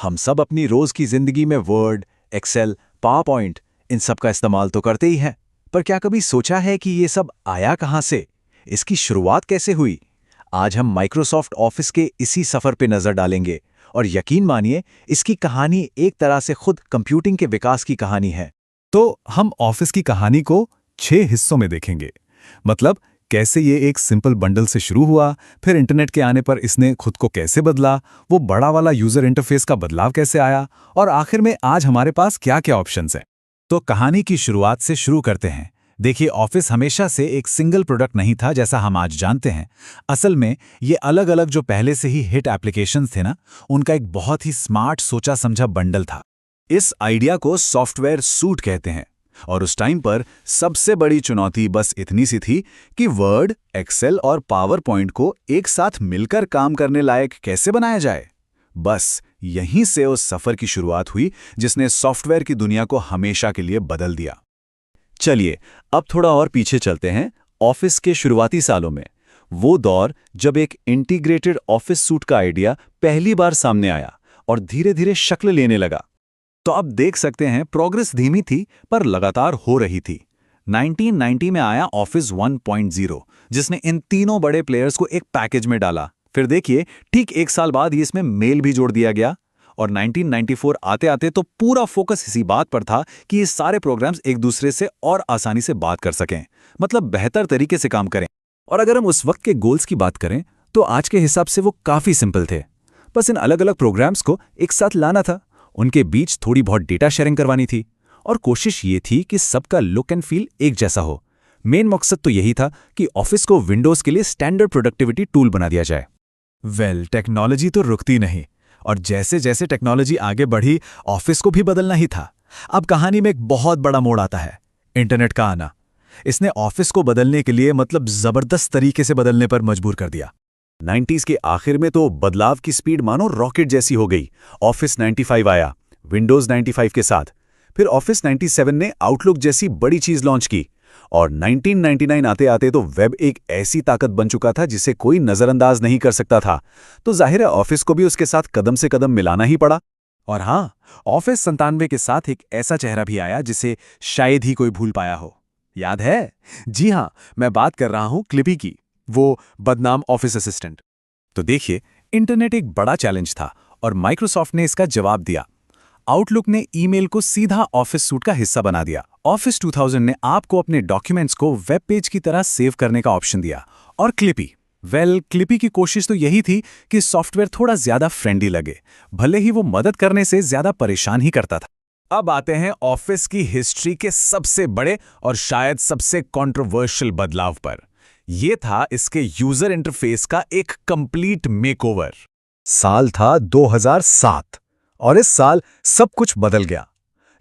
हम सब अपनी रोज की जिंदगी में वर्ड, एक्सेल, पावर पॉइंट इन सब का इस्तेमाल तो करते ही हैं। पर क्या कभी सोचा है कि ये सब आया कहाँ से? इसकी शुरुआत कैसे हुई? आज हम माइक्रोसॉफ्ट ऑफिस के इसी सफर पे नजर डालेंगे और यकीन मानिए इसकी कहानी एक तरह से खुद कंप्यूटिंग के विकास की कहानी है। तो हम ऑफिस की कहानी को 6 हिस्सों में देखेंगे। मतलब कैसे ये एक सिंपल बंडल से शुरू हुआ, फिर इंटरनेट के आने पर इसने खुद को कैसे बदला, वो बड़ा वाला यूजर इंटरफेस का बदलाव कैसे आया, और आखिर में आज हमारे पास क्या-क्या ऑप्शंस हैं। तो कहानी की शुरुआत से शुरू करते हैं। देखिए, ऑफिस हमेशा से एक सिंगल प्रोडक्ट नहीं था जैसा हम आज जानते हैं। असल में ये अलग अलग जो पहले से ही हिट एप्लीकेशंस थे ना, उनका एक बहुत ही स्मार्ट सोचा समझा बंडल था। इस आइडिया को सॉफ्टवेयर सूट कहते हैं। और उस टाइम पर सबसे बड़ी चुनौती बस इतनी सी थी कि वर्ड, एक्सेल और पावर पॉइंट को एक साथ मिलकर काम करने लायक कैसे बनाया जाए। बस यहीं से उस सफर की शुरुआत हुई जिसने सॉफ्टवेयर की दुनिया को हमेशा के लिए बदल दिया। चलिए अब थोड़ा और पीछे चलते हैं, ऑफिस के शुरुआती सालों में। वो दौर जब एक इंटीग्रेटेड ऑफिस सूट का आइडिया पहली बार सामने आया और धीरे धीरे शक्ल लेने लगा। तो अब देख सकते हैं प्रोग्रेस धीमी थी पर लगातार हो रही थी। 1990 में आया ऑफिस 1.0 जिसने इन तीनों बड़े प्लेयर्स को एक पैकेज में डाला। फिर देखिए ठीक एक साल बाद ही इसमें मेल भी जोड़ दिया गया और 1994 आते आते तो पूरा फोकस इसी बात पर था कि ये सारे प्रोग्राम्स एक दूसरे से और आसानी से बात कर सकें, मतलब बेहतर तरीके से काम करें। और अगर हम उस वक्त के गोल्स की बात करें तो आज के हिसाब से वो काफी सिंपल थे। बस इन अलग अलग प्रोग्राम्स को एक साथ लाना था, उनके बीच थोड़ी बहुत डेटा शेयरिंग करवानी थी और कोशिश ये थी कि सबका लुक एंड फील एक जैसा हो। मेन मकसद तो यही था कि ऑफिस को विंडोज के लिए स्टैंडर्ड प्रोडक्टिविटी टूल बना दिया जाए। टेक्नोलॉजी तो रुकती नहीं और जैसे जैसे टेक्नोलॉजी आगे बढ़ी ऑफिस को भी बदलना ही था। अब कहानी में एक बहुत बड़ा मोड़ आता है, इंटरनेट का आना। इसने ऑफिस को बदलने के लिए मतलब जबरदस्त तरीके से बदलने पर मजबूर कर दिया। 90s के आखिर में तो बदलाव की स्पीड मानो रॉकेट जैसी हो गई। ऑफिस 95 आया विंडोज 95 के साथ, फिर ऑफिस 97 ने आउटलुक जैसी बड़ी चीज लॉन्च की और 1999 आते आते तो वेब एक ऐसी ताकत बन चुका था जिसे कोई नजरअंदाज नहीं कर सकता था। तो जाहिर है ऑफिस को भी उसके साथ कदम से कदम मिलाना ही पड़ा। और हाँ, ऑफिस 97 के साथ एक ऐसा चेहरा भी आया जिसे शायद ही कोई भूल पाया हो। याद है? जी हाँ, मैं बात कर रहा हूं क्लिपी की, वो बदनाम ऑफिस असिस्टेंट। तो देखिए, इंटरनेट एक बड़ा चैलेंज था और माइक्रोसॉफ्ट ने इसका जवाब दिया। आउटलुक ने ईमेल को सीधा ऑफिस सूट का हिस्सा बना दिया। ऑफिस 2000 ने आपको अपने डॉक्यूमेंट्स को वेब पेज की तरह सेव करने का ऑप्शन दिया। और क्लिपी की कोशिश तो यही थी कि सॉफ्टवेयर थोड़ा ज्यादा फ्रेंडली लगे, भले ही वो मदद करने से ज्यादा परेशान ही करता था। अब आते हैं ऑफिस की हिस्ट्री के सबसे बड़े और शायद सबसे कंट्रोवर्शियल बदलाव पर। यह था इसके यूजर इंटरफेस का एक कंप्लीट मेकओवर। साल था 2007 और इस साल सब कुछ बदल गया।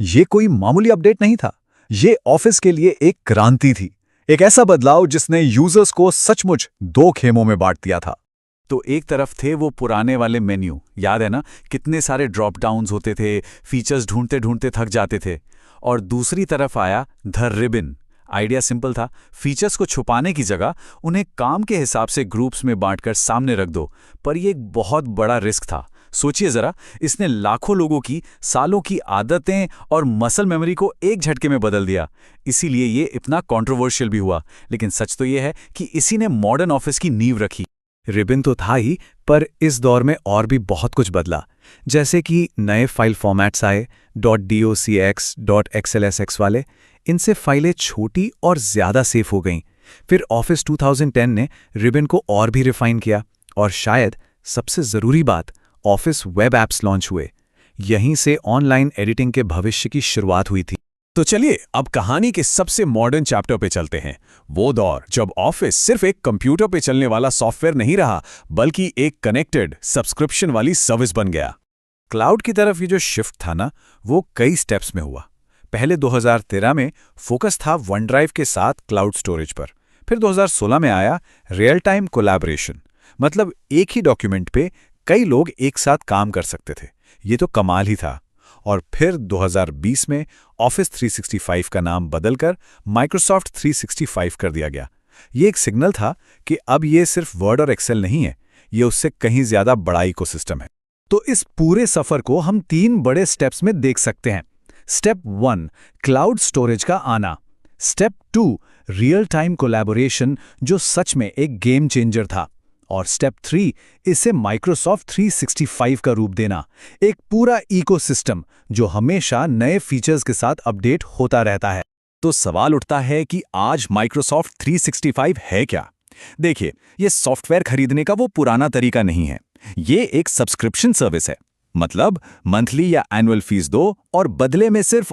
ये कोई मामूली अपडेट नहीं था, ये ऑफिस के लिए एक क्रांति थी। एक ऐसा बदलाव जिसने यूजर्स को सचमुच दो खेमों में बांट दिया था। तो एक तरफ थे वो पुराने वाले मेन्यू, याद है ना, कितने सारे ड्रॉप डाउन्स होते थे, फीचर्स ढूंढते ढूंढते थक जाते थे। और दूसरी तरफ आया द रिबन। आइडिया सिंपल था, फीचर्स को छुपाने की जगह उन्हें काम के हिसाब से ग्रुप्स में बांटकर सामने रख दो। पर यह एक बहुत बड़ा रिस्क था। सोचिए जरा, इसने लाखों लोगों की सालों की आदतें और मसल मेमोरी को एक झटके में बदल दिया। इसीलिए ये इतना कंट्रोवर्शियल भी हुआ। लेकिन सच तो ये है कि इसी ने मॉडर्न ऑफिस की नींव रखी। रिबन तो था ही, पर इस दौर में और भी बहुत कुछ बदला। जैसे कि नए फाइल फॉर्मेट्स आए, .docx, .xlsx वाले। इनसे फाइलें छोटी और ज्यादा सेफ हो गईं। फिर ऑफिस 2010 ने रिबन को और भी रिफाइन किया और शायद सबसे जरूरी बात, ऑफिस वेब ऐप्स लॉन्च हुए। यहीं से ऑनलाइन एडिटिंग के भविष्य की शुरुआत हुई थी। तो चलिए अब कहानी के सबसे मॉडर्न चैप्टर पे चलते हैं। वो दौर जब ऑफिस सिर्फ एक कंप्यूटर पे चलने वाला सॉफ्टवेयर नहीं रहा, बल्कि एक कनेक्टेड सब्सक्रिप्शन वाली सर्विस बन गया। क्लाउड की तरफ ये जो शिफ्ट था ना, वो कई स्टेप्स में हुआ। पहले 2013 में फोकस था वन ड्राइव के साथ क्लाउड स्टोरेज पर। फिर 2016 में आया रियल टाइम कोलैबोरेशन, मतलब एक ही डॉक्यूमेंट पे कई लोग एक साथ काम कर सकते थे। ये तो कमाल ही था। और फिर 2020 में ऑफिस 365 का नाम बदलकर माइक्रोसॉफ्ट 365 कर दिया गया। ये एक सिग्नल था कि अब ये सिर्फ वर्ड और एक्सेल नहीं है, ये उससे कहीं ज्यादा बड़ा इकोसिस्टम है। तो इस पूरे सफर को हम 3 बड़े स्टेप्स में देख सकते हैं। स्टेप 1, क्लाउड स्टोरेज का आना। स्टेप 2, रियल टाइम कोलैबोरेशन, जो सच में एक गेम चेंजर था। और स्टेप 3, इसे माइक्रोसॉफ्ट 365 का रूप देना, एक पूरा इकोसिस्टम जो हमेशा नए फीचर्स के साथ अपडेट होता रहता है। तो सवाल उठता है कि आज माइक्रोसॉफ्ट 365 है क्या? देखिए, ये सॉफ्टवेयर खरीदने का वो पुराना तरीका नहीं है। ये एक सब्सक्रिप्शन सर्विस है। मतलब मंथली या एनुअल फीस दो और बदले में सिर्फ